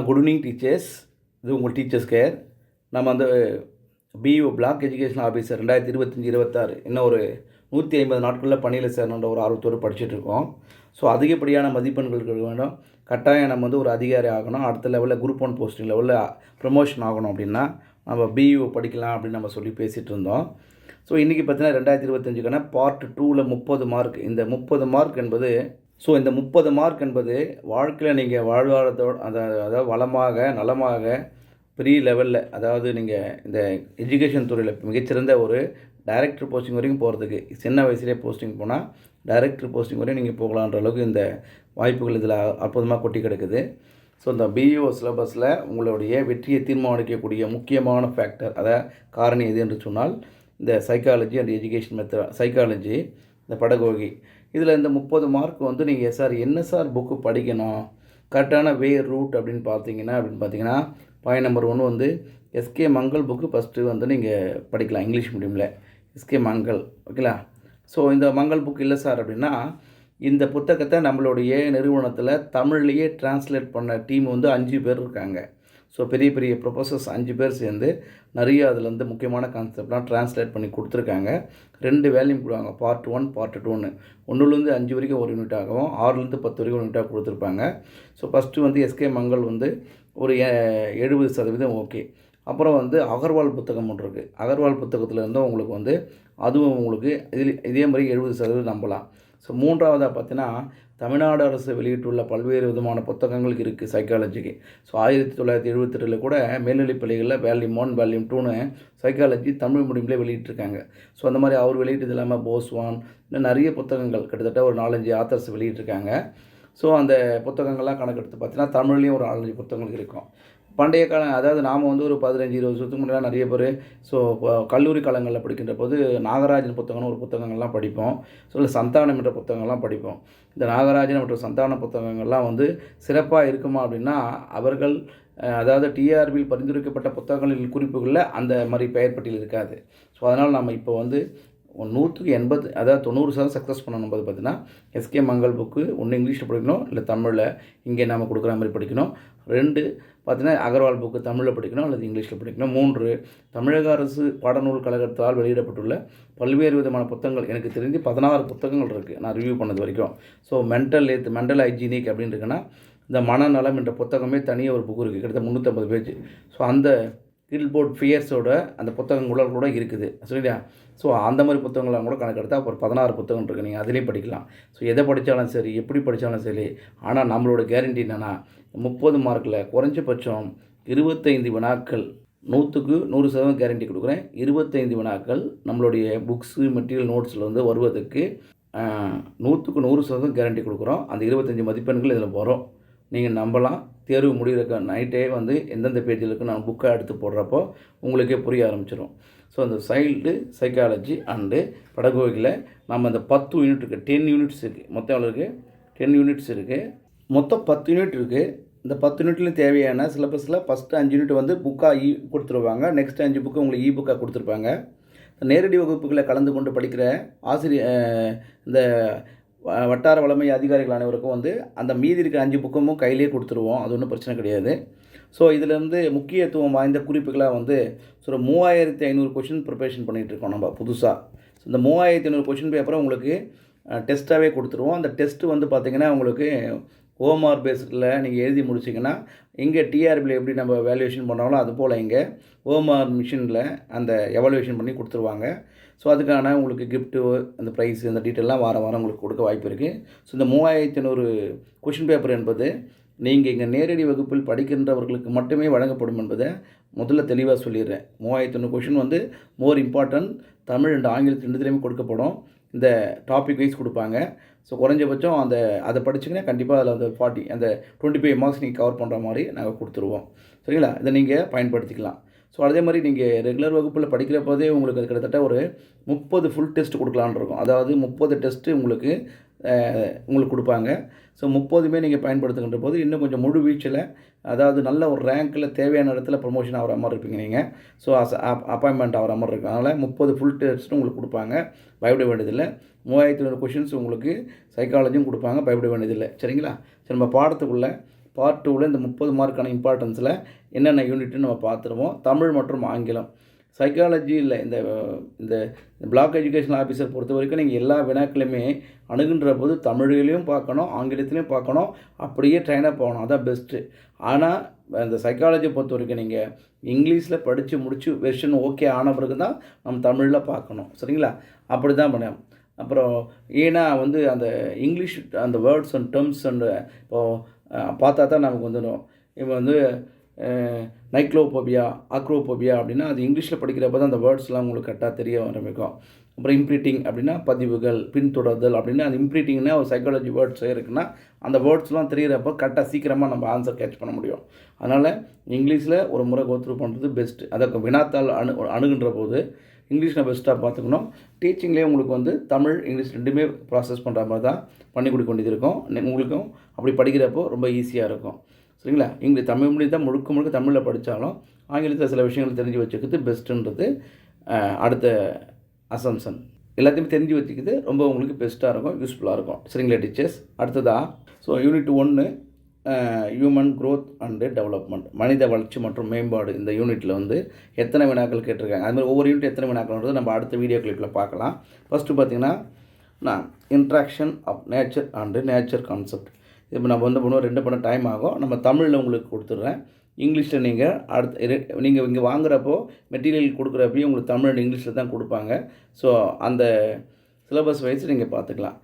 Good evening teachers. இது உங்கள் teachers care. நம்ம அந்த பிஇஓ பிளாக் எஜுகேஷன் ஆஃபீஸர் 2025-26 இன்னும் ஒரு 150 நாட்களில் பணியில் சேரணுன்ற ஒரு ஆர்வத்தோடு படிச்சுட்டு இருக்கோம். ஸோ அதிகப்படியான மதிப்பெண்களுக்கு வேண்டும். கட்டாயம் நம்ம ஒரு அதிகாரி ஆகணும், அடுத்த லெவலில் குரூப் 1 போஸ்டிங் லெவலில் ப்ரமோஷன் ஆகணும் அப்படின்னா நம்ம பிஇஓ படிக்கலாம் அப்படின்னு நம்ம சொல்லி பேசிகிட்டு இருந்தோம். ஸோ இன்றைக்கி பார்த்தீங்கன்னா 2025க்கான பார்ட் 2ல் 30 மார்க். இந்த 30 மார்க் என்பது இந்த 30 மார்க் என்பது வாழ்க்கையில் நீங்கள் வாழ்வாதாரத்தோடு அதாவது வளமாக நலமாக பெரிய லெவலில், அதாவது நீங்கள் இந்த எஜுகேஷன் துறையில் மிகச்சிறந்த ஒரு டைரக்டர் போஸ்டிங் வரைக்கும் போகிறதுக்கு சின்ன வயசுலேயே போஸ்டிங் போனால் டைரக்டர் போஸ்டிங் வரையும் நீங்கள் போகலான்ற அளவுக்கு இந்த வாய்ப்புகள் இதில் அற்புதமாக கொட்டி கிடக்குது. ஸோ இந்த பிஇஓ சிலபஸில் உங்களுடைய வெற்றியை தீர்மானிக்கக்கூடிய முக்கியமான ஃபேக்டர், அதாவது காரணி எது என்று சொன்னால் இந்த psychology and education method, psychology, இந்த படகோகி. இதில் இந்த 30 மார்க் நீங்கள் சார் என்ன சார் புக்கு படிக்கணும், கரெக்டான ரூட் அப்படின்னு பார்த்தீங்கன்னா point number 1 SK Mangal book first நீங்கள் படிக்கலாம். இங்கிலீஷ் மீடியமில் எஸ்கே மங்கள், ஓகேங்களா. ஸோ இந்த மங்கள் புக் இல்லை சார் அப்படின்னா இந்த புத்தகத்தை நம்மளுடைய நிறுவனத்தில் தமிழ்லேயே டிரான்ஸ்லேட் பண்ண டீம் 5 பேர் இருக்காங்க. ஸோ பெரிய பெரிய ப்ரொஃபஸர்ஸ் 5 பேர் சேர்ந்து நிறைய அதில் முக்கியமான கான்செப்ட்லாம் ட்ரான்ஸ்லேட் பண்ணி கொடுத்துருக்காங்க. 2 வேல்யூம் கொடுவாங்க, பார்ட் 1 பார்ட் 2ன்னு. 1லேருந்து 5 வரைக்கும் ஒரு யூனிட்டாகவும் 6லேருந்து 10 வரைக்கும் ஒரு யூனிட்டாக கொடுத்துருப்பாங்க. ஸோ ஃபஸ்ட்டு எஸ்கே மங்கள் ஒரு 70% ஓகே. அப்புறம் அகர்வால் புத்தகம் ஒன்று இருக்குது. அகர்வால் புத்தகத்தில் இருந்தால் உங்களுக்கு அதுவும் உங்களுக்கு இதே மாதிரி 70% நம்பலாம். ஸோ மூன்றாவதாக பார்த்தீங்கன்னா தமிழ்நாடு அரசு வெளியிட்டுள்ள பல்வேறு விதமான புத்தகங்கள் இருக்குது சைக்காலஜிக்கு. ஸோ 1978 கூட மேல்நிலைப் பள்ளிகளில் வேல்யூம் 1 வேல்யூம் 2ன்னு சைக்காலஜி தமிழ் மீடியம்லேயே வெளியிட்டிருக்காங்க. ஸோ அந்த மாதிரி அவர் வெளியிட்டது இல்லாமல் போஸ்வான் இன்னும் நிறைய புத்தகங்கள் கிட்டத்தட்ட ஒரு 4-5 ஆத்தர்ஸ் வெளியிட்டிருக்காங்க. ஸோ அந்த புத்தகங்கள்லாம் கணக்கெடுத்து பார்த்தீங்கன்னா தமிழ்லேயும் ஒரு 4-5 புத்தகங்கள் இருக்கும். பண்டைய காலம், அதாவது நாம் ஒரு 15-20 வருஷத்துக்கு முன்னாடி நிறைய பேர் கல்லூரி காலங்களில் படிக்கின்ற போது நாகராஜன் புத்தகம்னு ஒரு புத்தகங்கள்லாம் படிப்போம். ஸோ சந்தானம் என்ற புத்தகங்கள்லாம் படிப்போம். இந்த நாகராஜன் மற்றும் சந்தான புத்தகங்கள்லாம் சிறப்பாக இருக்குமா அப்படின்னா அவர்கள் அதாவது டிஆர்பியில் பரிந்துரைக்கப்பட்ட புத்தகங்களின் குறிப்புகளில் அந்த மாதிரி பெயர் பட்டியல் இருக்காது. ஸோ அதனால் நம்ம இப்போ 100% அதாவது 90% சக்ஸஸ் பண்ணணும் போது பார்த்தீங்கன்னா எஸ்கே மங்கள் புக்கு ஒன்று இங்கிலீஷில் படிக்கணும், இல்லை தமிழில் இங்கே நாம் கொடுக்குற மாதிரி படிக்கணும். 2 பார்த்தீங்கன்னா அகர்வால் புக்கு தமிழில் படிக்கணும் அல்லது இங்கிலீஷில் படிக்கணும். 3 தமிழக அரசு பாடநூல் கழகத்தால் வெளியிடப்பட்டுள்ள பல்வேறு விதமான புத்தகங்கள், எனக்கு தெரிஞ்சு 16 புத்தகங்கள் இருக்குது நான் ரிவ்யூ பண்ணது வரைக்கும். ஸோ மென்டல் ஹைஜீனிக் அப்படின்னு இருக்குன்னா இந்த மனநலம் என்ற புத்தகமே தனியாக ஒரு புக்கு இருக்குது, கிட்டத்தட்ட 350 பேஜ். ஸோ அந்த கில்போர்ட் ஃபியர்ஸோட அந்த புத்தகங்கள் கூட இருக்குது, சரியா. ஸோ அந்த மாதிரி புத்தகங்கள்லாம் கூட கணக்கெடுத்தால் அப்புறம் 16 புத்தகம் இருக்குது, நீங்கள் அதிலே படிக்கலாம். ஸோ எதை படித்தாலும் சரி, எப்படி படித்தாலும் சரி. ஆனால் நம்மளோட கேரண்டி என்னென்னா 30 மார்க்கில் குறைஞ்சபட்சம் 25 வினாக்கள், 100க்கு 100% கேரண்டி கொடுக்குறேன். 25 வினாக்கள் நம்மளுடைய புக்ஸு மெட்டீரியல் நோட்ஸில் வருவதற்கு 100க்கு 100% கேரண்டி கொடுக்குறோம். அந்த 25 மதிப்பெண்கள் இதில் வரும், நீங்கள் நம்பலாம். தேர்வு முடிகிற நைட்டே எந்தெந்த பேஜில் இருக்குது நான் புக்கை எடுத்து போடுறப்போ உங்களுக்கே புரிய ஆரம்பிச்சிடும். ஸோ அந்த சைல்டு சைக்காலஜி அண்டு படகோகியில் நம்ம அந்த 10 யூனிட் இருக்குது, 10 யூனிட்ஸ் இருக்குது. மொத்தம் எவ்வளோ இருக்குது? 10 யூனிட்ஸ் இருக்குது. மொத்தம் 10 யூனிட் இருக்குது. இந்த 10 யூனிட்லையும் தேவையான சிலபஸில் ஃபஸ்ட்டு 5 யூனிட் புக்காக கொடுத்துருவாங்க. நெக்ஸ்ட் 5 புக்கு உங்களுக்கு புக்காக கொடுத்துருப்பாங்க. நேரடி வகுப்புகளை கலந்து கொண்டு படிக்கிற இந்த வட்டார வளமை அதிகாரிகள் அனைவருக்கும் அந்த மீதி இருக்க 5 புக்கமும் கையிலே கொடுத்துருவோம், அது ஒன்றும் பிரச்சனை கிடையாது. ஸோ இதிலேருந்து முக்கியத்துவம் வாய்ந்த குறிப்புகளாக 3500 கொஷின் ப்ரிப்பரேஷன் பண்ணிகிட்ருக்கோம் நம்ம புதுசாக. ஸோ இந்த 3500 கொஷின் பேப்பரை உங்களுக்கு டெஸ்ட்டாகவே கொடுத்துருவோம். அந்த டெஸ்ட்டு பார்த்திங்கன்னா உங்களுக்கு ஓஎம்ஆர் பேஸில் நீங்கள் எழுதி முடிச்சிங்கன்னா இங்கே டிஆர்பியில் எப்படி நம்ம வேல்யூவேஷன் பண்ணுறாங்களோ அது போல் இங்கே ஓஎம்ஆர் மிஷினில் அந்த எவாலுவேஷன் பண்ணி கொடுத்துருவாங்க. ஸோ அதுக்கான உங்களுக்கு கிஃப்ட்டு, அந்த ப்ரைஸ், இந்த டீட்டெயிலாம் வாரம் உங்களுக்கு கொடுக்க வாய்ப்பு இருக்குது. ஸோ இந்த 3500 கொஷின் பேப்பர் என்பது நீங்கள் இங்கே நேரடி வகுப்பில் படிக்கின்றவர்களுக்கு மட்டுமே வழங்கப்படும் என்பதை முதல்ல தெளிவாக சொல்லிடுறேன். 3500 question more important, Tamil and ஆங்கிலத்தில் 2த்துலேயுமே கொடுக்கப்படும். இந்த டாபிக் வைஸ் கொடுப்பாங்க. ஸோ குறைஞ்சபட்சம் அதை படிச்சிங்கன்னா கண்டிப்பாக அதில் 25 மார்க்ஸ் நீங்கள் கவர் பண்ணுற மாதிரி நாங்கள் கொடுத்துருவோம், சரிங்களா. இதை நீங்கள் பயன்படுத்திக்கலாம். ஸோ அதே மாதிரி நீங்கள் ரெகுலர் வகுப்பில் படிக்கிற போதே உங்களுக்கு கிட்டத்தட்ட ஒரு 30 ஃபுல் டெஸ்ட் கொடுக்கலான்னு இருக்கும். அதாவது 30 டெஸ்ட்டு உங்களுக்கு கொடுப்பாங்க. ஸோ 30மே நீங்கள் பயன்படுத்துகின்ற போது இன்னும் கொஞ்சம் முழு வீச்சில், அதாவது நல்ல ஒரு ரேங்க்கில் தேவையான இடத்துல ப்ரொமோஷன் ஆகிற மாதிரி இருப்பீங்க நீங்கள். ஸோ அப்பாயின்மெண்ட் ஆகிற மாதிரி இருக்கும். அதனால் 30 ஃபுல் டெஸ்ட்டும் உங்களுக்கு கொடுப்பாங்க, பயப்பட வேண்டியதில்லை. 3500 கொஷின்ஸ் உங்களுக்கு சைக்காலஜியும் கொடுப்பாங்க, பயப்பட வேண்டியதில்லை, சரிங்களா. சரி, நம்ம பாடத்துக்குள்ளே பார்ட் 2ல் இந்த 30 மார்க்கான இம்பார்ட்டன்ஸில் என்னென்ன யூனிட்னு நம்ம பார்த்துருவோம். தமிழ் மற்றும் ஆங்கிலம். சைக்காலஜியில் இந்த இந்த பிளாக் எஜுகேஷனல் ஆஃபீஸர் பொறுத்த வரைக்கும் நீங்கள் எல்லா வினாக்களுமே அணுகுன்ற போது தமிழ்லையும் பார்க்கணும், ஆங்கிலத்திலையும் பார்க்கணும், அப்படியே ட்ரைனப் ஆகணும். அதான் பெஸ்ட்டு. ஆனால் இந்த சைக்காலஜியை பொறுத்த வரைக்கும் நீங்கள் இங்கிலீஷில் படித்து முடித்து வெர்ஷன் ஓகே ஆன பிறகு தான் நம்ம தமிழில் பார்க்கணும். சரிங்களா? அப்படி தான் பண்ணேன். அப்புறம் ஏன்னா அந்த இங்கிலீஷ் அந்த வேர்ட்ஸ் அண்ட் டேர்ம்ஸ் அண்ட் இப்போது பார்த்தா தான் நமக்கு வந்துடும். இப்போ நைக்ளோபோபியா, ஆக்ரோபோபியா அப்படின்னா அது இங்கிலீஷில் படிக்கிறப்ப தான் அந்த வேர்ட்ஸ்லாம் உங்களுக்கு கரெக்டாக தெரிய ஆரம்பிக்கும். அப்புறம் இம்ப்ரீட்டிங் அப்படின்னா பதிவுகள், பின்தொடர்தல் அப்படின்னா அந்த இம்ப்ரீட்டிங்னா ஒரு சைக்காலஜி வேர்ட்ஸ் இருக்குன்னா அந்த வேர்ட்ஸ்லாம் தெரிகிறப்ப கரெக்டாக சீக்கிரமாக நம்ம ஆன்சர் கேட்ச் பண்ண முடியும். அதனால் இங்கிலீஷில் ஒரு முறை கோத்ரூ பண்ணுறது பெஸ்ட்டு. அதை வினாத்தால் அணுகுன்ற போது இங்கிலீஷில் பெஸ்ட்டாக பார்த்துக்கணும். டீச்சிங்லேயே உங்களுக்கு தமிழ், இங்கிலீஷ் ரெண்டுமே ப்ராசஸ் பண்ணுற மாதிரி தான் பண்ணி கொடுக்க வேண்டியது இருக்கும். உங்களுக்கும் அப்படி படிக்கிறப்போ ரொம்ப ஈஸியாக இருக்கும். சரிங்களா? தமிழ் மொழி தான் முழுக்க முழுக்க தமிழில் படித்தாலும் ஆங்கிலத்தில் சில விஷயங்கள் தெரிஞ்சு வச்சுக்கிறது பெஸ்ட்டுன்றது அடுத்த அசம்சன். எல்லாத்தையுமே தெரிஞ்சு வச்சுக்கிறது ரொம்ப உங்களுக்கு பெஸ்ட்டாக இருக்கும், யூஸ்ஃபுல்லாக இருக்கும். சரிங்களா டீச்சர்ஸ்? அடுத்ததாக unit 1 human growth and development, மனித வளர்ச்சி மற்றும் மேம்பாடு. இந்த யூனிட்டில் எத்தனை வினாக்கள் கேட்டிருக்காங்க, அதுமாதிரி ஒவ்வொரு யூனிட் எத்தனை வினாக்கள்ன்றது நம்ம அடுத்த வீடியோ கிளிப்பில் பார்க்கலாம். ஃபஸ்ட்டு பார்த்திங்கன்னா interaction of nature and nature concept. இப்போ நம்ம பண்ணுவோம், 2 பண்ண டைம் ஆகும். நம்ம தமிழில் உங்களுக்கு கொடுத்துட்றேன். இங்கிலீஷில் நீங்கள் இங்கே வாங்குகிறப்போ மெட்டீரியல் கொடுக்குறப்பையும் உங்களுக்கு தமிழ் அண்ட் இங்கிலீஷில் தான் கொடுப்பாங்க. ஸோ அந்த சிலபஸ் வைஸ் நீங்கள் பார்த்துக்கலாம்.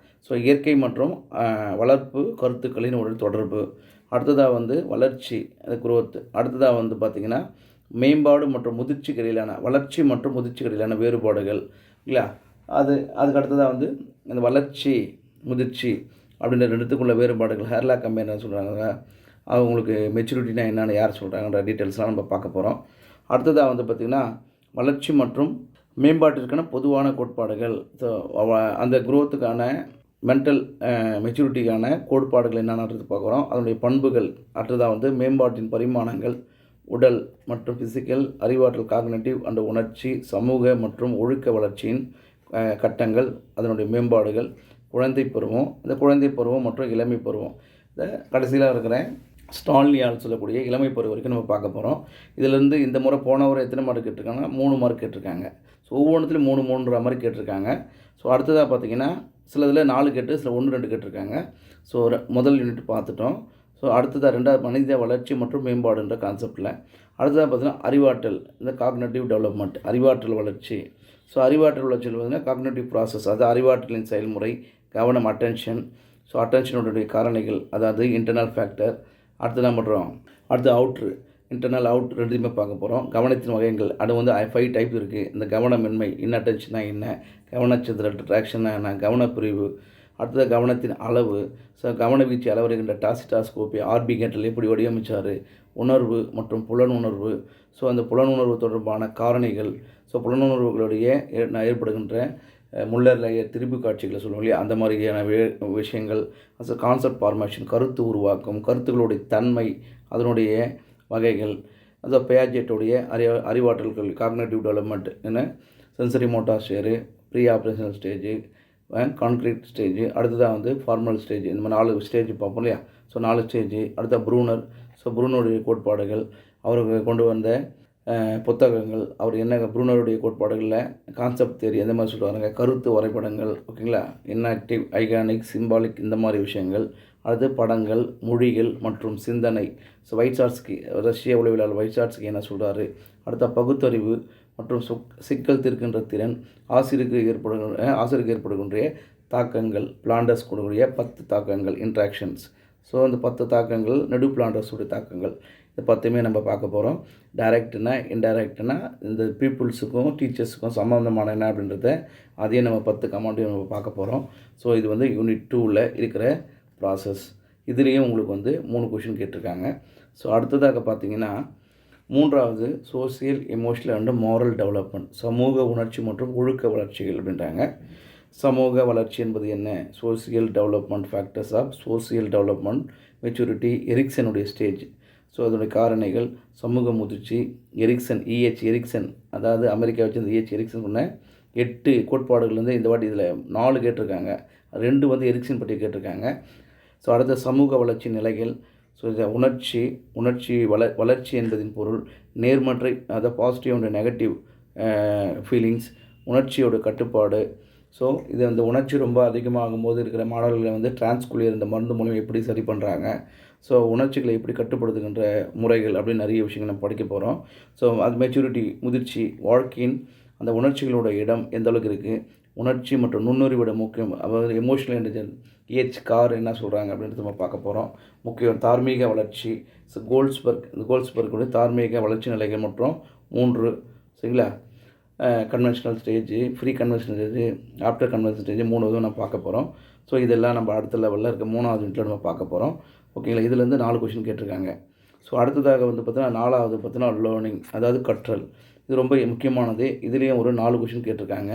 இயற்கை மற்றும் வளர்ப்பு கருத்துக்களின் ஒரு தொடர்பு. அடுத்ததாக வளர்ச்சி, அது குரோத். அடுத்ததாக பார்த்திங்கன்னா மேம்பாடு மற்றும் முதிர்ச்சிக்கு இடையிலான, வளர்ச்சி மற்றும் முதிர்ச்சிக்கு இடையிலான வேறுபாடுகள் இல்லையா. அதுக்கு அடுத்ததாக இந்த வளர்ச்சி முதிர்ச்சி அப்படின்ற ரெண்டுத்துக்குள்ள வேறுபாடுகள், ஹேர்லாக் கம்பெனி சொல்கிறாங்க, அவங்களுக்கு மெச்சூரிட்டினா என்னென்னு யார் சொல்கிறாங்கன்ற டீட்டெயில்ஸ்லாம் நம்ம பார்க்க போகிறோம். அடுத்ததாக பார்த்திங்கன்னா வளர்ச்சி மற்றும் மேம்பாட்டிற்கான பொதுவான கோட்பாடுகள். ஸோ அந்த குரோத்துக்கான மென்டல் மெச்சூரிட்டிக்கான கோட்பாடுகள் என்னென்னது பார்க்குறோம். அதனுடைய பண்புகள். அடுத்ததாக மேம்பாட்டின் பரிமாணங்கள், உடல் மற்றும் ஃபிசிக்கல், அறிவாற்றல் காக்னிட்டிவ் அண்ட் உணர்ச்சி, சமூக மற்றும் ஒழுக்க வளர்ச்சியின் கட்டங்கள், அதனுடைய மேம்பாடுகள், குழந்தை பருவம், இந்த குழந்தை பருவம் மற்றும் இளமை பருவம். இந்த கடைசியில் இருக்கிற ஸ்டான்லியால் சொல்லக்கூடிய இளமை பருவம் வரைக்கும் நம்ம பார்க்க போகிறோம். இதிலேருந்து இந்த முறை போன முறை எத்தனை மார்க் கேட்டிருக்காங்கன்னா 3 மார்க் கேட்டிருக்காங்க. ஸோ ஒவ்வொன்றுத்துலையும் 3 மாதிரி கேட்டிருக்காங்க. ஸோ அடுத்ததாக பார்த்திங்கன்னா சில இதில் 4 கேட்டு, சில 1 2 கேட்டிருக்காங்க. ஸோ முதல் யூனிட் பார்த்துட்டோம். ஸோ அடுத்ததாக 2வது மனித வளர்ச்சி மற்றும் மேம்பாடுன்ற கான்செப்டில். அடுத்ததாக பார்த்திங்கன்னா அறிவாற்றல், இந்த காக்னேட்டிவ் டெவலப்மெண்ட், அறிவாற்றல் வளர்ச்சி. ஸோ அறிவாற்றல் வளர்ச்சியில் பார்த்திங்கன்னா காக்னேட்டிவ் ப்ராசஸ், அது அறிவாற்றலின் செயல்முறை, கவனம், அட்டென்ஷன். ஸோ அட்டென்ஷனுடைய காரணிகள், அதாவது இன்டர்னல் ஃபேக்டர். அடுத்து அவுட்ரு, இன்டர்னல் அவுட் ரெண்டுமே பார்க்க போகிறோம். கவனத்தின் வகைகள், அது 5 டைப் இருக்குது. இந்த கவனமின்மை, இன்னட்டென்ஷனா என்ன, கவனச்சிதறல் டிராக்ஷனா என்ன, கவனப்பிரிவு. அடுத்தது கவனத்தின் அளவு. ஸோ கவனவீச்சு அளவருகின்ற டாசிடாஸ்கோப்பி, ஆர்பி கேட்டல் எப்படி வடிவமைச்சார், உணர்வு மற்றும் புலனுணர்வு. ஸோ அந்த புலனுணர்வு தொடர்பான காரணிகள். ஸோ புலனுணர்வுகளுடைய ஏற்படுகின்ற முல்லர் லேயர் திருப்பி காட்சிகளை சொல்லுவோம் இல்லையா, அந்த மாதிரியான விஷயங்கள். கான்செப்ட் ஃபார்மேஷன், கருத்து உருவாக்கம், கருத்துக்களுடைய தன்மை, அதனுடைய வகைகள். அது பியாஜெட்டுடைய அறிவாற்றல்கள், காக்னேட்டிவ் டெவலப்மெண்ட் என்ன, sensory motor stage, pre operational stage, concrete stage. அடுத்ததாக ஃபார்மல் ஸ்டேஜ். இந்த மாதிரி 4 ஸ்டேஜ் பார்ப்போம் இல்லையா. So 4 stage. அடுத்த ப்ரூனர். ஸோ ப்ரூனருடைய கோட்பாடுகள், அவருக்கு கொண்டு வந்த புத்தகங்கள், அவர் என்ன ப்ரூனருடைய கோட்பாடுகளில் கான்செப்ட் தியரி எந்த மாதிரி சொல்லுவாங்க, கருத்து வரைபடங்கள், ஓகேங்களா, இன்ஆக்டிவ், ஐகானிக், சிம்பாலிக், இந்த மாதிரி விஷயங்கள். அடுத்து படங்கள், மொழிகள் மற்றும் சிந்தனை. ஸோ வைட்சாட்ஸ்கி, ரஷ்ய உளவியலாளர் வைட்சாட்ஸ்கி என்ன சொல்கிறாரு. அடுத்த பகுத்தறிவு மற்றும் சிக்கல் தீர்க்கின்ற திறன், ஆசிரியருக்கு ஏற்படுகின்ற தாக்கங்கள், பிளாண்டர்ஸ் கொடுக்கக்கூடிய 10 தாக்கங்கள், இன்ட்ராக்ஷன்ஸ். ஸோ அந்த 10 தாக்கங்கள், நடு பிளாண்டர்ஸுடைய தாக்கங்கள், இது 10மே நம்ம பார்க்க போகிறோம். டைரக்ட்னா இன்டைரக்ட்னா இந்த பீப்புள்ஸுக்கும் டீச்சர்ஸுக்கும் சம்மந்தமான என்ன அப்படின்றத அதையும் நம்ம 10 கமாண்டையும் நம்ம பார்க்க போகிறோம். ஸோ இது யூனிட் 2ல் இருக்கிற ப்ராசஸ். இதுலேயும் உங்களுக்கு 3 கொஷின் கேட்டிருக்காங்க. ஸோ அடுத்ததாக பார்த்தீங்கன்னா 3வது social, emotional and moral development, சமூக உணர்ச்சி மற்றும் ஒழுக்க வளர்ச்சிகள் அப்படின்றாங்க. சமூக வளர்ச்சி என்பது என்ன, social development, factors of social development maturity, எரிக்சனுடைய ஸ்டேஜ். ஸோ அதனுடைய காரணிகள், சமூக முதிர்ச்சி, எரிக்சன், அதாவது அமெரிக்கா வச்சு இந்த எரிக்சன் சொன்ன 8 கோட்பாடுகள் இந்த வாட்டி இதில் 4 கேட்டிருக்காங்க. 2 எரிக்சன் பற்றி கேட்டிருக்காங்க. ஸோ அடுத்த சமூக வளர்ச்சி நிலைகள். ஸோ இந்த உணர்ச்சி வளர்ச்சி என்பதின் பொருள் நேர்மறை, அதாவது பாசிட்டிவ் அண்ட் நெகட்டிவ் ஃபீலிங்ஸ், உணர்ச்சியோட கட்டுப்பாடு. ஸோ இது அந்த உணர்ச்சி ரொம்ப அதிகமாகும் போது இருக்கிற மாணவர்களை வந்து டிரான்ஸ்குலியர் இந்த மருந்து மூலம் எப்படி சரி பண்ணுறாங்க, ஸோ உணர்ச்சிகளை எப்படி கட்டுப்படுத்துகின்ற முறைகள் அப்படின்னு நிறைய விஷயங்கள் நம்ம படிக்க போகிறோம். ஸோ அது மெச்சூரிட்டி, முதிர்ச்சி, வாழ்க்கையின் அந்த உணர்ச்சிகளோட இடம் எந்த அளவுக்கு இருக்குது, உணர்ச்சி மற்றும் நுண்ணறிவோட முக்கியம், அதாவது எமோஷனல் இன்டெலிஜென்ஸ் கார் என்ன சொல்கிறாங்க அப்படின்றது நம்ம பார்க்க போகிறோம். முக்கியம் தார்மீக வளர்ச்சி. ஸோ கோல்ஸ்பர்க்குடைய தார்மீக வளர்ச்சி நிலைகள் மற்றும் 3 சரிங்களா, conventional stage, free conventional stage, after conventional stage 3 இதுவும் நம்ம பார்க்க போகிறோம். ஸோ இதெல்லாம் நம்ம அடுத்த லெவலில் இருக்க 3வது யூனிட்டில் நம்ம பார்க்க போகிறோம். ஓகேங்களா, இதுலேருந்து 4 கொஷின் கேட்டிருக்காங்க. ஸோ அடுத்ததாக வந்து பார்த்தீங்கன்னா 4வது பார்த்தீங்கன்னா லேர்னிங், அதாவது கற்றல். இது ரொம்ப முக்கியமானது. இதுலேயும் ஒரு 4 கொஷின் கேட்டிருக்காங்க.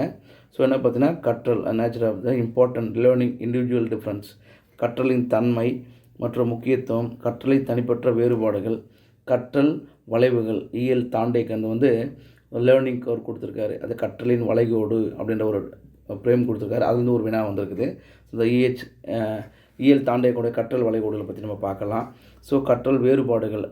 ஸோ என்ன பார்த்தீங்கன்னா கற்றல், nature of the important learning, individual difference, கற்றலின் தன்மை மற்றும் முக்கியத்துவம், கற்றலை தனிப்பட்ட வேறுபாடுகள், கற்றல் வளைவுகள், இஎல் தாண்டேக்கன் வந்து லேர்னிங் கர்வ் கொடுத்துருக்காரு. அது கற்றலின் வளைகோடு அப்படின்ற ஒரு பிரேம் கொடுத்துருக்காரு. அது வந்து ஒரு வினா வந்திருக்குது. இந்த இஎல் தாண்டேக்கோட கற்றல் வளைகோடுகளை பற்றி நம்ம பார்க்கலாம். ஸோ கற்றல் வேறுபாடுகள்,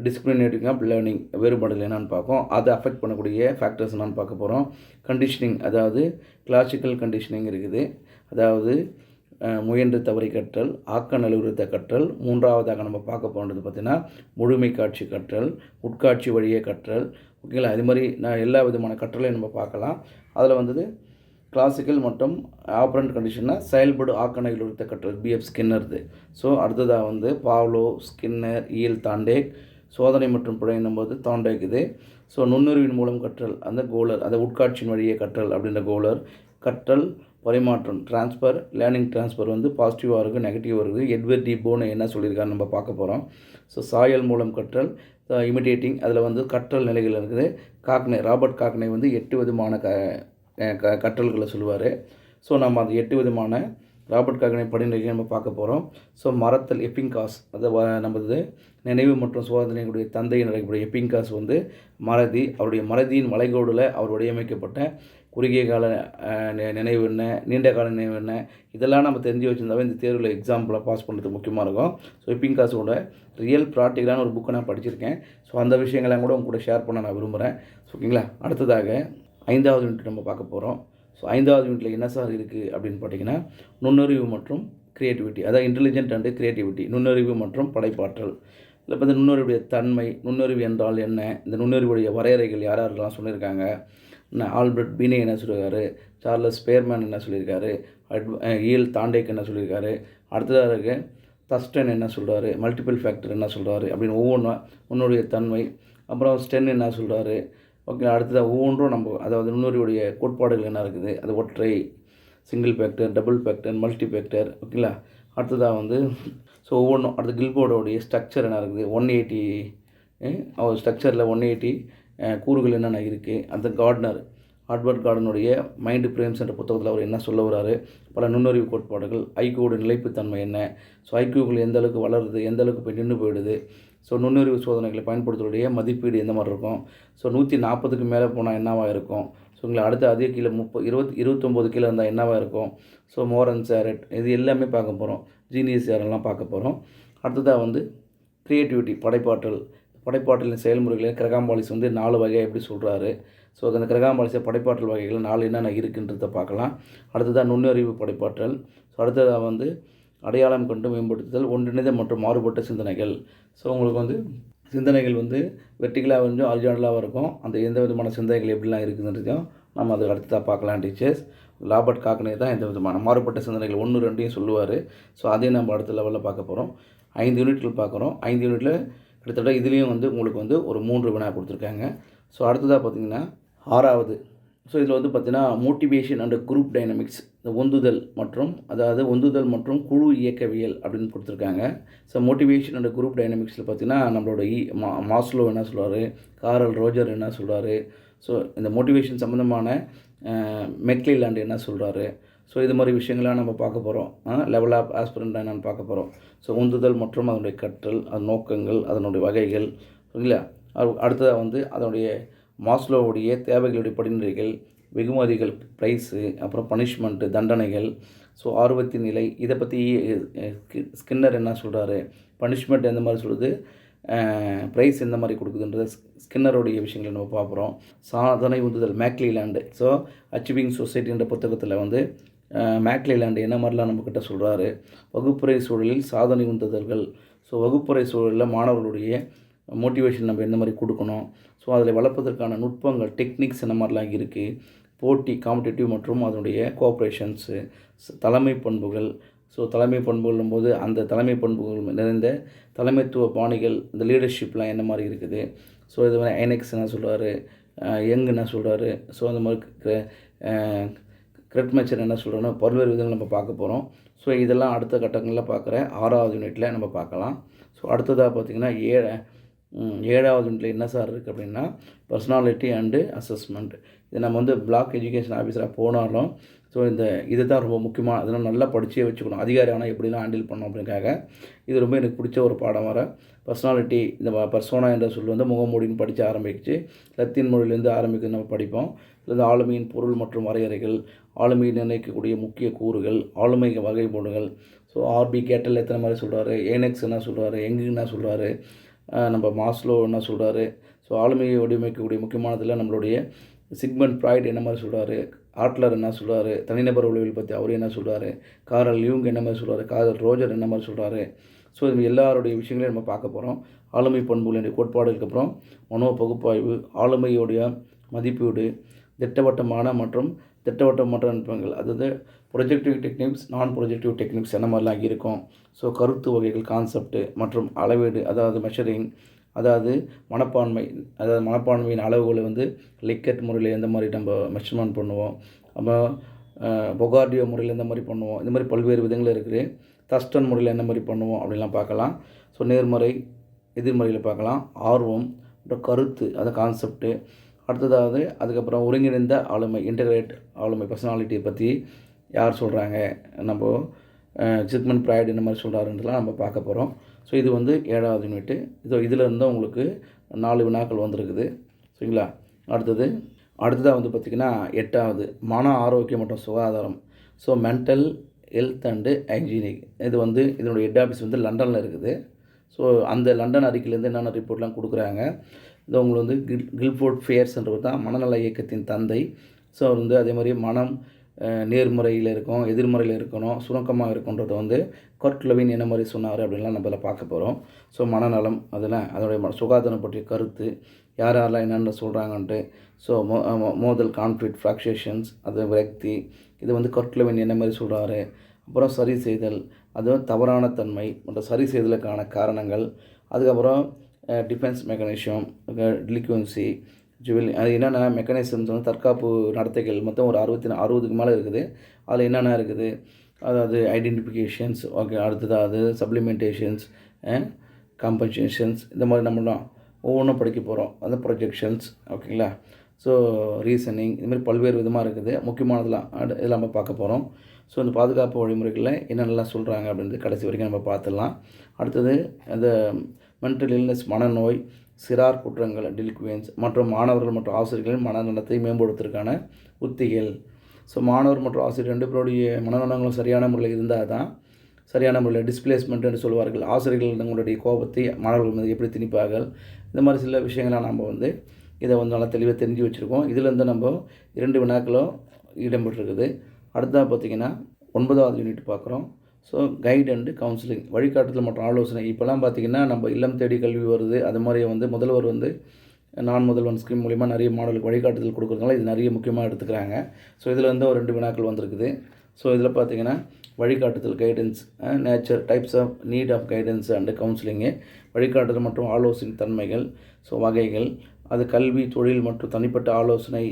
டிஸ்கிரிமினேட்டிங் ஆஃப் லேர்னிங் வேறுபாடுகள் என்னென்னு பார்ப்போம். அதை அஃபெக்ட் பண்ணக்கூடிய ஃபேக்டர்ஸ் என்னென்னு பார்க்க போகிறோம். கண்டிஷனிங், அதாவது கிளாசிக்கல் கண்டிஷனிங் இருக்குது, அதாவது முயன்று தவறி கற்றல், ஆக்க நலுவிருத்த கற்றல். 3வதாக நம்ம பார்க்க போகிறது பார்த்திங்கன்னா முழுமை காட்சி கற்றல், உட்காட்சி வழியே கற்றல். ஓகேங்களா, இது மாதிரி எல்லா விதமான கற்றலையும் நம்ம பார்க்கலாம். அதில் வந்தது கிளாசிக்கல் மற்றும் ஆப்ரண்ட் கண்டிஷன்னா செயல்படு ஆக்க நலுவிருத்த கற்றல், பிஎஃப் ஸ்கின்னர்து. ஸோ அடுத்ததாக வந்து பாவ்லோ, ஸ்கின்னர், இஎல் தாண்டேக். சோதனை மற்றும் பிழை என்னும்போது தாண்டேக் இது. ஸோ நுண்ணறிவின் மூலம் கற்றல், அந்த கோலர், அந்த உட்காட்சியின் வழியே கற்றல் அப்படின்ற கோலர். கற்றல் பரிமாற்றம், ட்ரான்ஸ்ஃபர், லேர்னிங் ட்ரான்ஸ்ஃபர் வந்து பாசிட்டிவாக இருக்குது, நெகட்டிவாக இருக்குது. எட்வர்ட் டி போனே என்ன சொல்லியிருக்காரு நம்ம பார்க்க போகிறோம். ஸோ சாயல் மூலம் கற்றல், இமிட்டேட்டிங், அதில் வந்து கற்றல் நிலைகள் இருக்குது. ராபர்ட் காக்னே வந்து 8 விதமான கற்றல்களை சொல்லுவார். ஸோ நம்ம அந்த 8 விதமான ராபர்ட் காக்னே படிநிலைகளை நம்ம பார்க்க போகிறோம். ஸோ மறத்தல், எப்பிங்காஸ், அது நமது நினைவு மற்றும் சோதனைகளுடைய தந்தையின் நடைபெறும். எப்பிங்காஸ் வந்து மறதி, அவருடைய மறதியின் வளைகோடில் அவர் வடிவமைக்கப்பட்ட குறுகிய கால நினைவு என்ன, நீண்ட கால நினைவு என்ன, இதெல்லாம் நம்ம தெரிஞ்சு வச்சுருந்தாவே இந்த தேர்வில் எக்ஸாம்பிளாக பாஸ் பண்ணுறதுக்கு முக்கியமாக இருக்கும். ஸோ எப்பிங்காஸோட ரியல் ப்ராக்டிக்கலான ஒரு புக்கை நான் படிச்சிருக்கேன். ஸோ அந்த விஷயங்கள்லாம் கூட உங்க கூட ஷேர் பண்ண நான் விரும்புகிறேன். ஓகேங்களா, அடுத்ததாக 5வது யூனிட் நம்ம பார்க்க போகிறோம். ஸோ 5வது யூனிட்டில் என்ன சார் இருக்குது அப்படின்னு பார்த்தீங்கன்னா நுண்ணறிவு மற்றும் க்ரியேட்டிவிட்டி, அதாவது இன்டெலிஜென்ட் அண்டு க்ரியேட்டிவிட்டி, நுண்ணறிவு மற்றும் படைப்பாற்றல். இல்லை இப்போ இந்த நுண்ணறிவுடைய தன்மை, நுண்ணறிவு என்றால் என்ன, இந்த நுண்ணறிவுடைய வரையறைகள் யாரெல்லாம் சொல்லியிருக்காங்க, ஆல்பர்ட் பீனே என்ன சொல்லியிருக்காரு, சார்லஸ் ஸ்பேர்மேன் என்ன சொல்லியிருக்காரு, இஎல் தாண்டேக் என்ன சொல்லியிருக்காரு, அடுத்ததாக இருக்க தஸ்டன் என்ன சொல்கிறாரு, மல்டிபிள் ஃபேக்டர் என்ன சொல்கிறாரு அப்படின்னு ஒவ்வொன்றும் நுண்ணுடைய தன்மை, அப்புறம் ஸ்டென் என்ன சொல்கிறாரு. ஓகே, அடுத்ததாக ஒவ்வொன்றும் நம்ம, அதாவது நுண்ணுறிவுடைய கோட்பாடுகள் என்ன இருக்குது, அது ஒற்றை, single factor, double factor, multi factor. ஓகேங்களா, அடுத்ததாக வந்து ஸோ ஒவ்வொன்றும் அடுத்த கில்போர்டோடைய ஸ்ட்ரக்சர் என்ன இருக்குது, 180 ஸ்ட்ரக்சரில் 180 கூறுகள் என்னென்ன இருக்குது. அந்த ஆட்வர்ட் கார்டனுடைய மைண்டு ஃப்ரேம்ஸ் என்ற புத்தகத்தில் அவர் என்ன சொல்ல வராரு, பல நுண்ணறிவு கோட்பாடுகள், ஐக்யூவோட நிலைப்புத்தன்மை என்ன, ஸோ ஐக்யூக்கள் எந்த அளவுக்கு வளருது, எந்த அளவுக்கு போய் நின்று போயிடுது, ஸோ நுண்ணறிவு சோதனைகளை பயன்படுத்துவதுடைய மதிப்பீடு எந்த மாதிரி இருக்கும், ஸோ 140க்கு மேலே போனால் என்னவாக இருக்கும், ஸோ உங்களை அடுத்து அதே கீழே 29 கீழே இருந்தால் என்னவாக இருக்கும், ஸோ மோரன் சேரட், இது எல்லாமே பார்க்க போகிறோம். ஜீனியஸ் யாரெல்லாம் பார்க்க போகிறோம். அடுத்ததாக வந்து க்ரியேட்டிவிட்டி, படைப்பாற்றலின் செயல்முறைகளை கிரகாம்பாலிஸ் வந்து 4 வகையாக எப்படி சொல்கிறாரு. ஸோ அந்த கிரகாம்பாலிஸை படைப்பாற்றல் வகைகள் 4 என்னென்ன இருக்குன்றதை பார்க்கலாம். அடுத்ததாக நுண்ணறிவு படைப்பாற்றல். ஸோ அடுத்ததாக வந்து அடையாளம் கண்டு மேம்படுத்துதல், ஒன்றிணைந்த மற்றும் மாறுபட்ட சிந்தனைகள். ஸோ உங்களுக்கு வந்து சிந்தனைகள் வந்து வெர்டிகலாக கொஞ்சம் ஹாரிசான்டலாக இருக்கும். அந்த எந்த விதமான சிந்தனைகள் எப்படிலாம் இருக்குதுன்றதையும் நம்ம அதை அடுத்ததாக பார்க்கலாம் டீச்சர்ஸ். ராபர்ட் காக்னே தான் எந்த விதமான மாறுபட்ட சிந்தனைகள் 1, 2 சொல்லுவார். ஸோ அதையும் நம்ம அடுத்த லெவலில் பார்க்க போகிறோம். 5 யூனிட்டில் பார்க்குறோம். 5 யூனிட்டில் கிட்டத்தட்ட இதுலேயும் வந்து உங்களுக்கு வந்து ஒரு 3 வினா கொடுத்துருக்காங்க. ஸோ அடுத்ததாக பார்த்திங்கன்னா 6வது. ஸோ இதில் வந்து பார்த்திங்கன்னா மோட்டிவேஷன் அண்ட் குரூப் டைனமிக்ஸ், இந்த உந்துதல் மற்றும் குழு இயக்கவியல் அப்படின்னு கொடுத்துருக்காங்க. ஸோ மோட்டிவேஷன் அண்ட் குரூப் டைனமிக்ஸில் பார்த்திங்கன்னா நம்மளோட மாஸ்லோ என்ன சொல்கிறாரு, காரல் ரோஜர் என்ன சொல்கிறாரு, ஸோ இந்த மோட்டிவேஷன் சம்மந்தமான மெக்லிலாண்ட் என்ன சொல்கிறாரு. ஸோ இது மாதிரி விஷயங்களாக நம்ம பார்க்க போகிறோம். லெவல் ஆஃப் ஆஸ்பிரண்ட் என்னன்னு பார்க்க போகிறோம். ஸோ உந்துதல் மற்றும் அதனுடைய கற்றல், அது நோக்கங்கள், அதனுடைய வகைகள். இல்லையா, அடுத்ததாக வந்து அதனுடைய மாஸ்லோவுடைய தேவைகளுடைய படிநிலைகள், வெகுமதிகள், ப்ரைஸு, அப்புறம் பனிஷ்மெண்ட்டு, தண்டனைகள், ஸோ ஆர்வத்தின் நிலை, இதை பற்றி ஸ்கின்னர் என்ன சொல்கிறாரு, பனிஷ்மெண்ட் எந்த மாதிரி சொல்லுது, ப்ரைஸ் எந்த மாதிரி கொடுக்குதுன்றது ஸ்கின்னருடைய விஷயங்களை நம்ம பார்க்குறோம். சாதனை உந்துதல் மேக்லிலாண்டு, ஸோ அச்சீவிங் சொசைட்டின்ற புத்தகத்தில் வந்து மேக்லிலாண்டு என்ன மாதிரிலாம் நம்மக்கிட்ட சொல்கிறாரு, வகுப்பறை சூழலில் சாதனை உந்துதல்கள், ஸோ வகுப்பறை சூழலில் மாணவர்களுடைய மோட்டிவேஷன் நம்ம எந்த மாதிரி கொடுக்கணும், ஸோ அதில் வளர்ப்பதற்கான நுட்பங்கள், டெக்னிக்ஸ் என்ன மாதிரிலாம் இருக்குது, போட்டி காம்படிட்டிவ் மற்றும் அதனுடைய கோஆப்ரேஷன்ஸு, தலைமை பண்புகள், ஸோ தலைமை பண்புகளும் போது அந்த தலைமை பண்புகள் நிறைந்த தலைமைத்துவ பாணிகள், இந்த லீடர்ஷிப்லாம் என்ன மாதிரி இருக்குது, ஸோ இது மாதிரி ஐனெக்ஸ் என்ன சொல்கிறாரு, யங் என்ன சொல்கிறாரு, ஸோ அந்த மாதிரி கிரெட்மெச்சர் என்ன சொல்கிறோன்னா பல்வேறு விதங்கள் நம்ம பார்க்க போகிறோம். ஸோ இதெல்லாம் அடுத்த கட்டங்களில் பார்க்குற 6வது யூனிட்டில் நம்ம பார்க்கலாம். ஸோ அடுத்ததாக பார்த்திங்கன்னா 7வது யூனிட்டில் என்ன சார் இருக்குது அப்படின்னா பர்சனாலிட்டி அண்டு அசஸ்மெண்ட். இது நம்ம வந்து பிளாக் எஜுகேஷன் ஆஃபீஸராக போனாலும் ஸோ இது தான் ரொம்ப முக்கியமாக, அதெல்லாம் நல்லா படித்தே வச்சுக்கணும். அதிகாரி ஆனால் எப்படிலாம் ஹேண்டில் பண்ணணும் அப்படிங்காக இது ரொம்ப எனக்கு பிடிச்ச ஒரு பாடம். வர பர்சனாலிட்டி, இந்த பர்சோனா என்ற சொல் வந்து முகமூடின்னு படித்து ஆரம்பிச்சு லத்தீன் மொழியிலேருந்து ஆரம்பிக்கிறது நம்ம படிப்போம். இது ஆளுமையின் பொருள் மற்றும் வரையறைகள், ஆளுமையை நிர்ணயிக்கக்கூடிய முக்கிய கூறுகள், ஆளுமை வகைப்பாடுகள், ஸோ ஆர்பி கேட்டல் எத்தனை மாதிரி சொல்கிறாரு, ஏனெக்ஸ் என்ன சொல்கிறாரு, எங்கு என்ன சொல்கிறாரு, நம்ம மாஸ்லோ என்ன சொல்கிறாரு, ஸோ ஆளுமையை வடிவமைக்கக்கூடிய முக்கியமானதில் நம்மளுடைய சிக்மண்ட் ஃப்ராய்ட் என்ன மாதிரி சொல்கிறாரு, ஆட்லர் என்ன சொல்கிறாரு, தனிநபர் உளவியல் பற்றி அவர் என்ன சொல்கிறாரு, காரல் யூங் என்ன மாதிரி சொல்கிறாரு, காரல் ரோஜர் என்ன மாதிரி சொல்கிறாரு. ஸோ இது எல்லாருடைய விஷயங்களையும் நம்ம பார்க்க போகிறோம். ஆளுமை பண்புகளுடைய கோட்பாடுகளுக்கு அப்புறம் மனோ பகுப்பாய்வு, ஆளுமையுடைய மதிப்பீடு, திட்டவட்டமான மற்றும் திட்டவட்டமற்ற நுட்பங்கள், அதாவது ப்ரொஜெக்டிவ் டெக்னிக்ஸ், நான் ப்ரொஜெக்டிவ் டெக்னிக்ஸ் என்ன மாதிரிலாம் இருக்கும். ஸோ கருத்து வகைகள், கான்செப்ட்டு மற்றும் அளவீடு, அதாவது மெஷரிங், அதாவது மனப்பான்மையின் அளவுகளை வந்து லிக்கெட் முறையில் எந்த மாதிரி நம்ம மெஷர்மெண்ட் பண்ணுவோம், அப்புறம் பொகார்டியோ முறையில் எந்த மாதிரி பண்ணுவோம், இந்த மாதிரி பல்வேறு விதங்கள் இருக்குது. தஸ்டன் முறையில் என்ன மாதிரி பண்ணுவோம் அப்படின்லாம் பார்க்கலாம். ஸோ நேர்மறை எதிர்மறையில் பார்க்கலாம். ஆர்வம், அப்புறம் கருத்து, அது கான்செப்ட்டு. அடுத்ததாவது அதுக்கப்புறம் ஒருங்கிணைந்த ஆளுமை, இன்டகிரேட் ஆளுமை, பர்சனாலிட்டியை பற்றி யார் சொல்கிறாங்க, நம்ம சிக்மண்ட் ஃப்ராய்ட் இந்த மாதிரி சொல்கிறாருன்றலாம் நம்ம பார்க்க போகிறோம். ஸோ இது வந்து 7வது யூனிட்டு. இதில் இருந்தால் உங்களுக்கு 4 வினாக்கள் வந்திருக்குது. சரிங்களா. அடுத்ததாக வந்து பார்த்திங்கன்னா 8வது மன ஆரோக்கியம் மற்றும் சுகாதாரம். So mental health and hygienic. இது வந்து இதனுடைய ஹெட் ஆஃபீஸ் வந்து லண்டனில் இருக்குது. ஸோ அந்த லண்டன் அறிக்கையிலேருந்து என்னென்ன ரிப்போர்ட்லாம் கொடுக்குறாங்க. இது உங்களுக்கு வந்து கில்ஃபோர்ட் ஃபேர்ஸ்ன்றவர் தான் மனநல இயக்கத்தின் தந்தை. ஸோ அவர் வந்து அதே மாதிரி மனம் நேர்முறையில் இருக்கும், எதிர்முறையில் இருக்கணும், சுருக்கமாக இருக்குன்றதை வந்து கர்ட் லெவின் என்ன மாதிரி சொன்னார் அப்படின்லாம் நம்ம அதில் பார்க்க போகிறோம். ஸோ மனநலம், அதெல்லாம் அதனுடைய சுகாதாரம் பற்றிய கருத்து, யாரெல்லாம் என்னென்ன சொல்கிறாங்கன்ட்டு. ஸோ மோதல், கான்ஃப்ளிக்ட், ஃப்ராக்சேஷன்ஸ், அது விரக்தி, இது வந்து கர்ட் லெவின் என்ன மாதிரி சொல்கிறாரு. அப்புறம் சரி செய்தல், அதுவும் தவறான தன்மை மற்றும் சரி செய்தலுக்கான காரணங்கள். அதுக்கப்புறம் டிஃபென்ஸ் மெக்கானிசம், டிலிக்வன்சி, அது என்னென்ன மெக்கானிசம்ஸ் வந்து தற்காப்பு நடத்தைகள் மொத்தம் ஒரு 60க்கு மேலே இருக்குது. அதில் என்னென்ன இருக்குது, அதாவது ஐடென்டிஃபிகேஷன்ஸ், ஓகே, அடுத்தது சப்ளிமெண்டேஷன்ஸ், காம்பன்சேஷன்ஸ், இந்த மாதிரி நம்மளாம் ஒவ்வொன்றும் படிக்க போகிறோம். அந்த ப்ரொஜெக்ஷன்ஸ், ஓகேங்களா. ஸோ ரீசனிங், இதுமாதிரி பல்வேறு விதமாக இருக்குது. முக்கியமானதெல்லாம் இதெல்லாம் நம்ம பார்க்க போகிறோம். ஸோ இந்த பாதுகாப்பு வழிமுறைகளில் என்னென்னலாம் சொல்கிறாங்க அப்படின்றது கடைசி வரைக்கும் நம்ம பார்த்துடலாம். அடுத்தது அந்த மென்டல் இல்னஸ், மனநோய், சிறார் குற்றங்கள், டிலிக்வென்ஸ், மற்றும் மாணவர்கள் மற்றும் ஆசிரியர்களின் மனநலத்தை மேம்படுத்துவதற்கான உத்திகள். ஸோ மாணவர் மற்றும் ஆசிரியர் 2 பேருடைய மனநலங்களும் சரியான முறையில் இருந்தால் தான் சரியான முறையில் டிஸ்பிளேஸ்மெண்ட் என்று சொல்வார்கள். ஆசிரியர்கள் தங்களுடைய கோபத்தை மாணவர்கள் மீது எப்படி திணிப்பார்கள், இந்த மாதிரி சில விஷயங்கள்லாம் நம்ம வந்து இதை வந்து நல்லா தெளிவாக தெரிஞ்சு வச்சுருக்கோம். இதிலேருந்து நம்ம 2 வினாக்களும் இடம்பெற்றிருக்குது. அடுத்ததாக பார்த்திங்கன்னா 9வது யூனிட் பார்க்குறோம். ஸோ கைட் அண்டு கவுன்சிலிங், வழிகாட்டுதல் மற்றும் ஆலோசனை. இப்போலாம் பார்த்திங்கன்னா நம்ம இல்லம் தேடி கல்வி வருது. அது மாதிரி வந்து முதல்வர் வந்து நான் முதல்வன் ஸ்கீம் மூலிமா நிறைய மாணவர்களுக்கு வழிகாட்டுதல் கொடுக்குறதுனால இது நிறைய முக்கியமாக எடுத்துக்கிறாங்க. ஸோ இதில் வந்து ஒரு 2 வினாக்கள் வந்திருக்குது. ஸோ இதில் பார்த்திங்கன்னா வழிகாட்டுதல், guidance, nature, types of need of guidance and counselling, வழிகாட்டுதல் மற்றும் ஆலோசனை தன்மைகள், ஸோ வகைகள், அது கல்வி, தொழில் மற்றும் தனிப்பட்ட ஆலோசனை,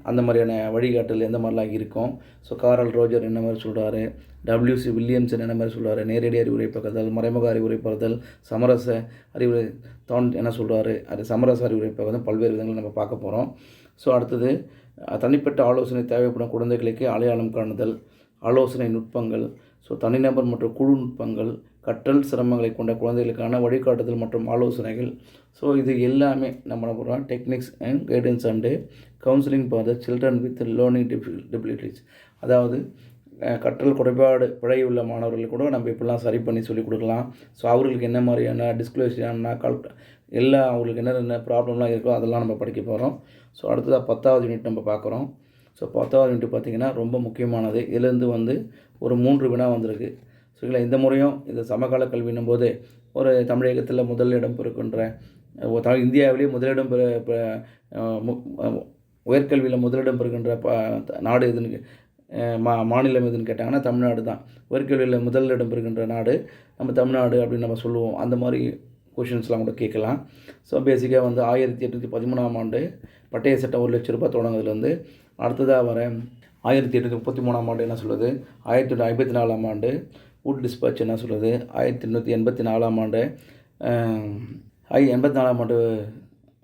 அந்த மாதிரியான வழிகாட்டல் எந்த மாதிரிலாம் இருக்கும். ஸோ காரல் ரோஜர் என்ன மாதிரி சொல்கிறாரு, WC வில்லியம்சன் என்ன மாதிரி சொல்கிறாரு, நேரடி அறிவுரை பகிர்தல், மறைமுக அறிவுரை பகிர்தல், சமரச அறிவுரை என்ன சொல்கிறாரு, அது சமரச அறிவுரை பகிர்தல், பல்வேறு விதங்கள் நம்ம பார்க்க போகிறோம். ஸோ அடுத்தது தனிப்பட்ட ஆலோசனை தேவைப்படும் குழந்தைகளுக்கு அடையாளம் காணுதல், ஆலோசனை நுட்பங்கள், ஸோ தனிநபர் மற்றும் குழு நுட்பங்கள், கற்றல் சிரமங்களை கொண்ட குழந்தைகளுக்கான வழிகாட்டுதல் மற்றும் ஆலோசனைகள். ஸோ இது எல்லாமே நம்ம என்ன பண்ணுறோம், techniques and guidance and counselling for the children with learning difficulties. அதாவது கற்றல் குறைபாடு பிழை உள்ள மாணவர்கள் கூட நம்ம இப்படிலாம் சரி பண்ணி சொல்லிக் கொடுக்கலாம். ஸோ அவர்களுக்கு என்ன மாதிரியான டிஸ்க்ளோசியான எல்லாம் அவங்களுக்கு என்னென்ன ப்ராப்ளம்லாம் இருக்கோ அதெல்லாம் நம்ம படிக்க போகிறோம். ஸோ அடுத்ததாக 10வது யூனிட் நம்ம பார்க்குறோம். ஸோ 10வது யூனிட் பார்த்திங்கன்னா ரொம்ப முக்கியமானது. இதுலேருந்து ஒரு 3 வினா வந்திருக்கு. சரிங்களா? இந்த முறையும் இந்த சமகால கல்வின்னும் போது ஒரு தமிழகத்தில் முதலிடம் பெறுகின்ற இந்தியாவிலேயே முதலிடம் உயர்கல்வியில் முதலிடம் பெறுகின்ற நாடு எதுன்னு மாநிலம் எதுன்னு கேட்டாங்கன்னா தமிழ்நாடு தான். உயர்கல்வியில் முதலிடம் பெறுகின்ற நாடு நம்ம தமிழ்நாடு அப்படின்னு நம்ம சொல்லுவோம். அந்த மாதிரி கொஷின்ஸ்லாம் கூட கேட்கலாம். ஸோ பேசிக்காக 1813ஆம் ஆண்டு பட்டய சட்டம் 1 லட்ச ரூபாய் தொடங்குறதுலேருந்து அடுத்ததாக வர 1833ஆம் ஆண்டு என்ன சொல்லுது, 1854ஆம் ஆண்டு வுட் டிஸ்பேட்ச் என்ன சொல்லுது, 1884ஆம் ஆண்டு 84ஆம் ஆண்டு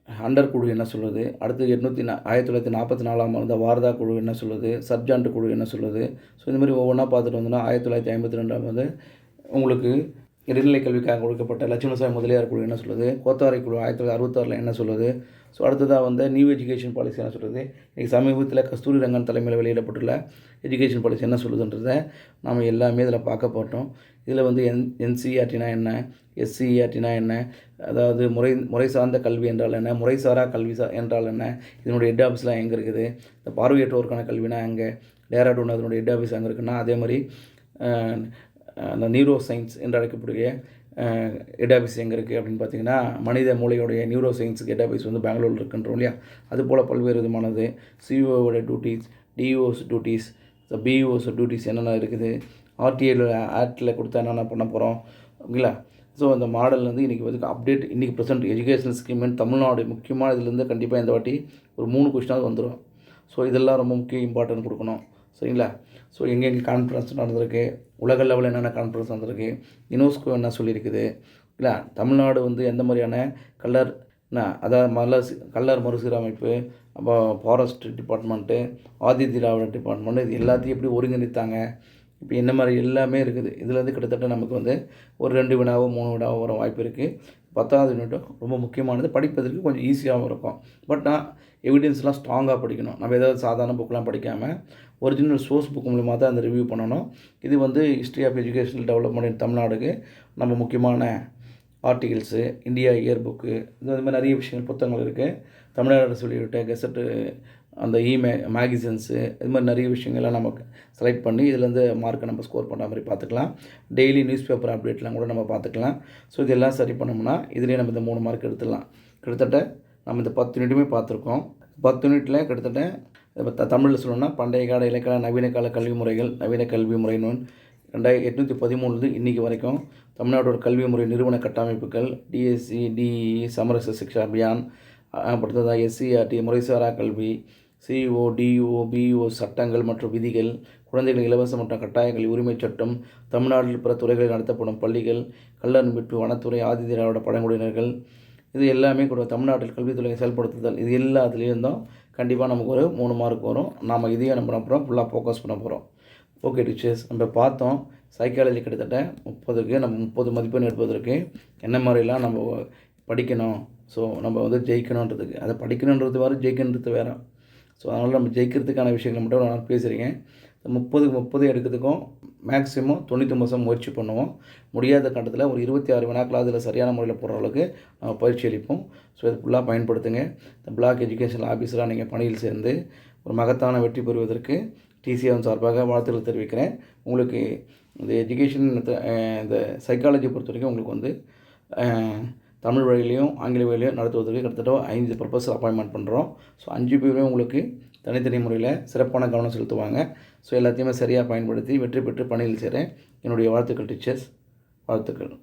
அண்டர் குழு என்ன சொல்லுது, அடுத்து 1944ஆம் ஆண்டு வாரதா குழு என்ன சொல்லுது, சப்ஜாண்ட் குழு என்ன சொல்லுது. ஸோ இந்த மாதிரி ஒவ்வொன்றா பார்த்துட்டு வந்தோம்னா 1952ஆம் ஆண்டு உங்களுக்கு இடைநிலை கல்விக்காக கொடுக்கப்பட்ட லட்சுமணசாமி முதலியார் குழு என்ன சொல்லுது, கோத்தாரை குழு 1966 என்ன சொல்லுது. ஸோ அடுத்ததாக நியூ எஜுகேஷன் பாலிசி என்ன சொல்லுது, இன்றைக்கி சமீபத்தில் கஸ்தூரி ரங்கன் தலைமையில் வெளியிடப்பட்டுள்ள எஜுகேஷன் பாலிசி என்ன சொல்லுதுன்றதை நம்ம எல்லாமே இதில் பார்க்க போட்டோம். இதில் என்சிஇஆர்டினா என்ன, எஸ்சிஇஆர்டினா என்ன, அதாவது முறை சார்ந்த கல்வி என்றால் என்ன, முறைசாரா கல்வி என்றால் என்ன, இதனுடைய ஹெட் ஆஃபீஸ்லாம் எங்கே இருக்குது, இந்த பார்வையற்றோருக்கான கல்வினா எங்கே, டேராடூன் அதனுடைய ஹெட் ஆஃபீஸ் எங்கே இருக்குன்னா, அதே மாதிரி அந்த நியூரோ சயின்ஸ் என்று அழைக்கக்கூடிய ஹெட் ஆஃபீஸ் எங்கே இருக்குது அப்படின்னு பார்த்தீங்கன்னா, மனித மூளையோடைய நியூரோ சயின்ஸுக்கு ஹெட் ஆஃபீஸ் பெங்களூரில் இருக்குன்றோம் இல்லையா. அதுபோல் பல்வேறு விதமானது சிஓவோட டியூட்டிஸ், டிஓஸ் டியூட்டிஸ், பிஇஓஸ் டியூட்டிஸ் என்னென்ன இருக்குது, ஆர்டிஏல ஆக்டில் கொடுத்தா என்னென்ன பண்ண போகிறோம் ஓகேங்களா. ஸோ அந்த மாடல் இன்றைக்கி அப்டேட் இன்றைக்கி ப்ரெசென்ட் எஜுகேஷன் ஸ்கீம் தமிழ்நாடு முக்கியமாக இதுலேருந்து கண்டிப்பாக இந்த வாட்டி ஒரு 3 கொஸ்டினாவது வந்துடும். ஸோ இதெல்லாம் ரொம்ப முக்கிய இம்பார்ட்டன்ட் கொடுக்கணும். சரிங்களா? ஸோ எங்கெங்கே கான்ஃபரன்ஸ் நடந்திருக்கு, உலக லெவலில் என்னென்ன கான்ஃபரன்ஸ் நடந்திருக்கு, யுனெஸ்கோ என்ன சொல்லியிருக்குது இல்லை, தமிழ்நாடு எந்த மாதிரியான கல்லர் அதாவது கல்லர் மறுசீரமைப்பு, அப்போ forest department, Adi Dravida department, இது எல்லாத்தையும் எப்படி ஒருங்கிணைத்தாங்க, இப்போ என்ன மாதிரி எல்லாமே இருக்குது. இதுலேருந்து கிட்டத்தட்ட நமக்கு ஒரு 2 வினாவோ 3 வினாவோ வர வாய்ப்பு இருக்குது. 10வது யூனிட்டும் ரொம்ப முக்கியமானது, படிப்பதற்கு கொஞ்சம் ஈஸியாகவும் இருக்கும். பட் நான் எவிடன்ஸ்லாம் ஸ்ட்ராங்காக படிக்கணும். நம்ம ஏதாவது சாதாரண புக்கெலாம் படிக்காமல் ஒரிஜினல் சோர்ஸ் புக் மூலமாக தான் அந்த ரிவ்யூ பண்ணணும். இது history of educational development in தமிழ்நாடுக்கு நம்ம முக்கியமான ஆர்டிகிள்ஸு, இந்தியா இயர் புக்கு, இது மாதிரி நிறைய விஷயங்கள் புத்தகங்கள் இருக்குது. தமிழ்நாடு அரசு வெளியிட்ட கெசட்டு அந்த மேகசின்ஸு, இது மாதிரி நிறைய விஷயங்கள்லாம் நமக்கு செலக்ட் பண்ணி இதுலேருந்து மார்க்கை நம்ம ஸ்கோர் பண்ணுற மாதிரி பார்த்துக்கலாம். டெய்லி நியூஸ் பேப்பர் அப்டேட்லாம் கூட நம்ம பார்த்துக்கலாம். ஸோ இதெல்லாம் சரி பண்ணோம்னா இதுலேயே நம்ம இந்த 3 மார்க் எடுத்துடலாம். கிட்டத்தட்ட நம்ம இந்த 10 யூனிட்டுமே பார்த்துருக்கோம். 10 யூனிட்டில் கிட்டத்தட்ட தமிழில் சொல்லணும்னா பண்டைய கால இலக்கண நவீன கால கல்வி முறைகள், நவீன கல்வி முறை நூல் 2813 இன்றைக்கி வரைக்கும் தமிழ்நாட்டோட கல்வி முறை நிறுவன கட்டமைப்புகள், டிஎஸ்சி, டிஇ, சமரச சிக்ஷா அபியான், அடுத்ததாக எஸ்சிஆர்டி முறைசாரா கல்வி, சிஓ, டிஓ, பிஓ சட்டங்கள் மற்றும் விதிகள், குழந்தைகள் இலவச மற்றும் கட்டாய கல்வி உரிமை சட்டம், தமிழ்நாட்டில் பிற துறைகளில் நடத்தப்படும் பள்ளிகள், கல்லர் மீட்பு, வனத்துறை, ஆதி திராவிட பழங்குடியினர்கள், இது எல்லாமே கூட தமிழ்நாட்டில் கல்வித்துறையை செயல்படுத்துதல், இது எல்லாத்துலேயும் தான் கண்டிப்பாக நமக்கு ஒரு 3 மார்க் வரும். நாம் இதையும் என்ன பண்ண போகிறோம், ஃபுல்லாக ஃபோக்கஸ் பண்ண போகிறோம். ஓகே டீச்சர்ஸ், நம்ம பார்த்தோம் சைக்காலஜி கிட்டத்தட்ட 30க்கு நம்ம 30 மதிப்பெண் எடுப்பதற்கு என்ன மாதிரிலாம் நம்ம படிக்கணும். ஸோ நம்ம ஜெயிக்கணுன்றதுக்கு, அதை படிக்கணுன்றது வேறு, ஜெயிக்கணுன்றது வேறு. ஸோ அதனால் நம்ம ஜெயிக்கிறதுக்கான விஷயங்களை மட்டும் நான் பேசுகிறேன். 30 எடுக்கிறதுக்கும் மேக்ஸிமம் 99% முயற்சி பண்ணுவோம். முடியாத கட்டத்தில் ஒரு 26 வினாக்கள் அதில் சரியான முறையில் போடுற அளவுக்கு நம்ம பயிற்சி அளிப்போம். ஸோ இது ஃபுல்லாக பயன்படுத்துங்க. இந்த பிளாக் எஜுகேஷன் ஆஃபீஸராக நீங்கள் பணியில் சேர்ந்து ஒரு மகத்தான வெற்றி பெறுவதற்கு டிசிஎம் சார்பாக வாழ்த்துக்கள் தெரிவிக்கிறேன். உங்களுக்கு இந்த எஜுகேஷன் இந்த சைக்காலஜி பொறுத்த வரைக்கும் உங்களுக்கு தமிழ் வழியிலையும் ஆங்கில வழியிலையும் நடத்துவதற்கு கிட்டத்தட்ட 5 ப்ரொஃபஸர் அப்பாயின்மெண்ட் பண்ணுறோம். ஸோ 5 பேருமே உங்களுக்கு தனித்தனி முறையில் சிறப்பான கவனம் செலுத்துவாங்க. ஸோ எல்லாத்தையுமே சரியாக பயன்படுத்தி வெற்றி பெற்று பணியில் சேர என்னுடைய வாழ்த்துக்கள் டீச்சர்ஸ், வாழ்த்துக்கள்.